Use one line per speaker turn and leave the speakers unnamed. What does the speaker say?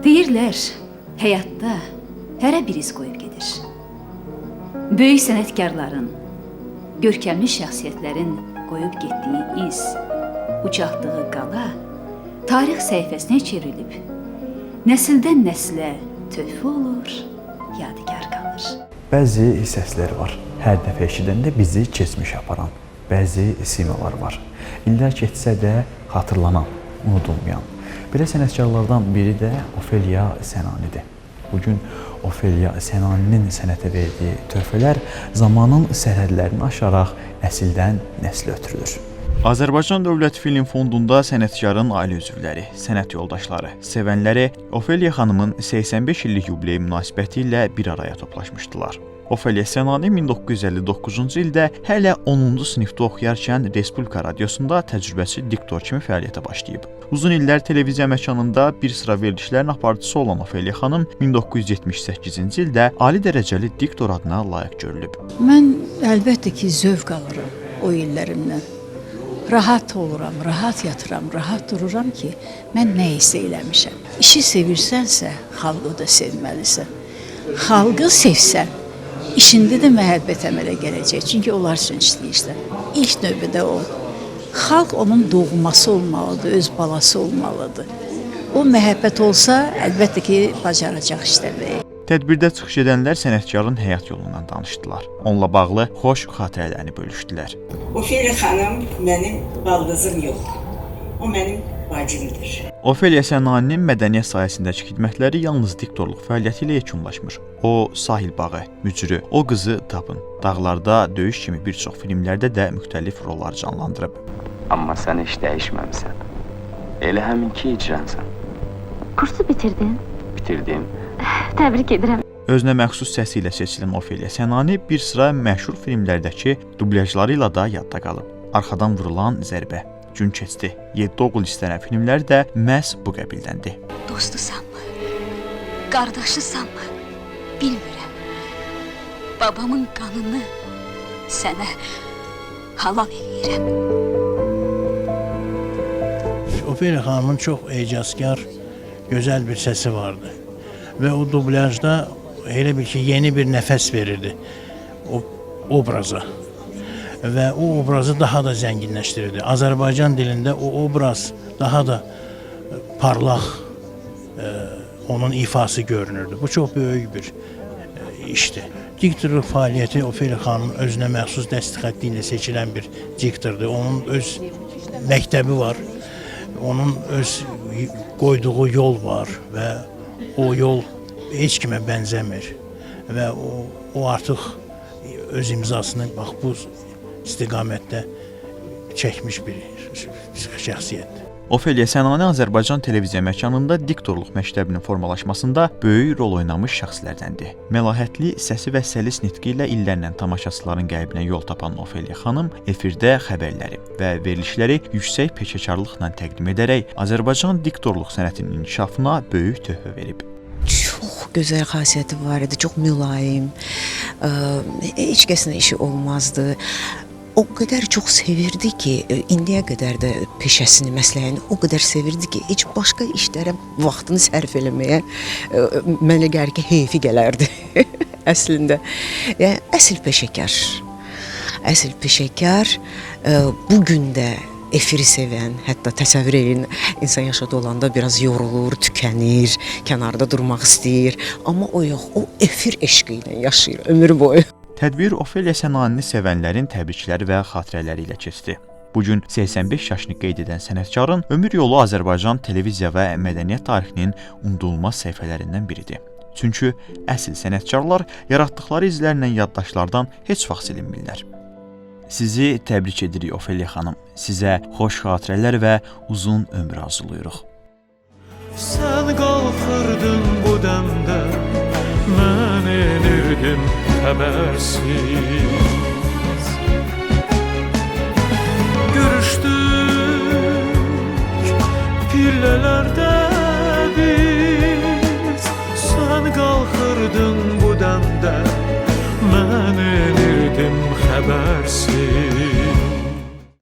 Deyirlər, həyatda hərə bir iz qoyub gedir. Böyük sənətkarların, görkəmli şəxsiyyətlərin qoyub getdiyi iz, ucaltdığı qala tarix səhifəsinə çevrilib, nəsildən nəslə töhfə olur, yadigar qalır.
Bəzi səslər var, hər dəfə eşidəndə bizi keçmişə aparan, bəzi simalar var. İllər keçsə də xatırlanan, unudulmayan. Belə sənətkarlardan biri də Ofeliya Sənanidir. Bugün Ofeliya Sənaninin sənətə verdiyi töhfələr zamanın sərhədlərini aşaraq nəsildən nəslə ötürülür. Azərbaycan Dövlət Film Fondunda sənətkarın ailə üzvləri, sənət yoldaşları, sevənləri Ofeliya xanımın 85 illik yubileyi münasibəti ilə bir araya toplaşmışdılar. Ofeliya Sənani 1959-cu ildə hələ 10-cu sinifdə oxuyarkən Respublika Radiosunda təcrübəsi diktor kimi fəaliyyətə başlayıb. Uzun illər televiziya məkanında bir sıra verilişlərin aparıcısı olan Ofeliya xanım 1978-ci ildə ali dərəcəli diktor adına layiq görülüb.
Mən əlbəttə ki, zövq alıram o illərimdən. Rahat oluram, rahat yatıram, rahat dururam ki, mən nə isə eləmişəm. İşi sevirsənsə, xalqı da sevməlisən. Xalqı sevsən, İşində də məhəbbət əmələ gələcək, çünki onlar üçün işləyirsən. İlk növbədə o. Xalq onun doğması olmalıdır, öz balası olmalıdır. O məhəbbət olsa, əlbəttə ki, bacaracaq işləməyi.
Tədbirdə çıxış edənlər sənətkarın həyat yolundan danışdılar. Onunla bağlı xoş xatirələrini bölüşdülər.
Ofeliya xanım mənim baldızım yox, o mənim bacımdır.
Ofeliya Sənaninin mədəniyyət sahəsindəki xidmətləri yalnız diktorluq fəaliyyəti ilə yekunlaşmır. O, Sahil bağı, Mücrü, O qızı tapın, Dağlarda döyüş kimi bir çox filmlərdə də müxtəlif rollar canlandırıb.
Amma sən heç dəyişməmisən. Elə həminki icrənsən.
Kursu bitirdin?
Bitirdim.
Təbrik edirəm.
Özünə məxsus səsi ilə seçilən Ofeliya Sənani bir sıra məşhur filmlərdəki dublyajları ilə da yadda qalıb. Arxadan vurulan zərbə, Gün keçdi, 7 oğul istənən filmlər də məhz bu qəbildəndir.
Dostusanmı? Qardaşısanmı? Bilmirəm. Babamın qanını sənə halal eləyirəm.
Ofeliya xanımın çox ecazkar, gözəl bir səsi vardı. Və o dublyajda elə bil ki, yeni bir nəfəs verirdi o obraza. Və o obrazı daha da zənginləşdirirdi. Azərbaycan dilində o obraz daha da parlaq onun ifası görünürdü. Bu çox böyük bir işdir. Diktorluq fəaliyyəti Ofeliya xanımın özünə məxsus dəstək xətti ilə seçilən bir diktordur. Onun öz məktəbi var, onun öz qoyduğu yol var və o yol heç kimə bənzəmir və o artıq öz imzasını bax bu istiqamətdə çəkmiş bir şəxsiyyətdir.
Ofeliya Sənani Azərbaycan televiziya məkanında diktorluq məktəbinin formalaşmasında böyük rol oynamış şəxslərdəndir. Məlahətli səsi və səlis nitqi ilə illərlə tamaşaçıların qəlbinə yol tapan Ofeliya xanım efirdə xəbərləri və verilişləri yüksək peşəkarlıqla təqdim edərək Azərbaycan diktorluq sənətinin inkişafına böyük töhfə verib.
Çox gözəl xasiyyəti var idi, çox mülayim, heç kəsin işi olmazdı. O qədər çox sevirdi ki, indiyə qədər də peşəsini, məsləhəni o qədər sevirdi ki, heç başqa işlərə vaxtını sərf eləməyə mənə gəlir ki, heyfi gələrdi əslində. Yəni, əsl peşəkar. Əsl peşəkar, bugün də efiri sevən, hətta təsəvvür edin, insan yaşadı olanda biraz yorulur, tükənir, kənarda durmaq istəyir. Amma o yox, o efir eşqi ilə yaşayır ömür boyu.
Tədbir Ofeliya Sənanini sevənlərin təbrikləri və xatirələri ilə keçdi. Bugün 85 yaşını qeyd edən sənətkarın ömür yolu Azərbaycan televiziya və mədəniyyət tarixinin unudulmaz səhifələrindən biridir. Çünki əsl sənətkarlar yaratdıqları izlərlə yaddaşlardan heç vaxt silinmirlər. Sizi təbrik edirik Ofeliya xanım. Sizə xoş xatirələr və uzun ömür arzulayırıq.
Sən qalxırdın bu dəmdə, mən enirdim xəbərsiz. Görüşdük pillələrdə biz, sən qalxırdın bu dəmdə, mən enirdim xəbərsiz.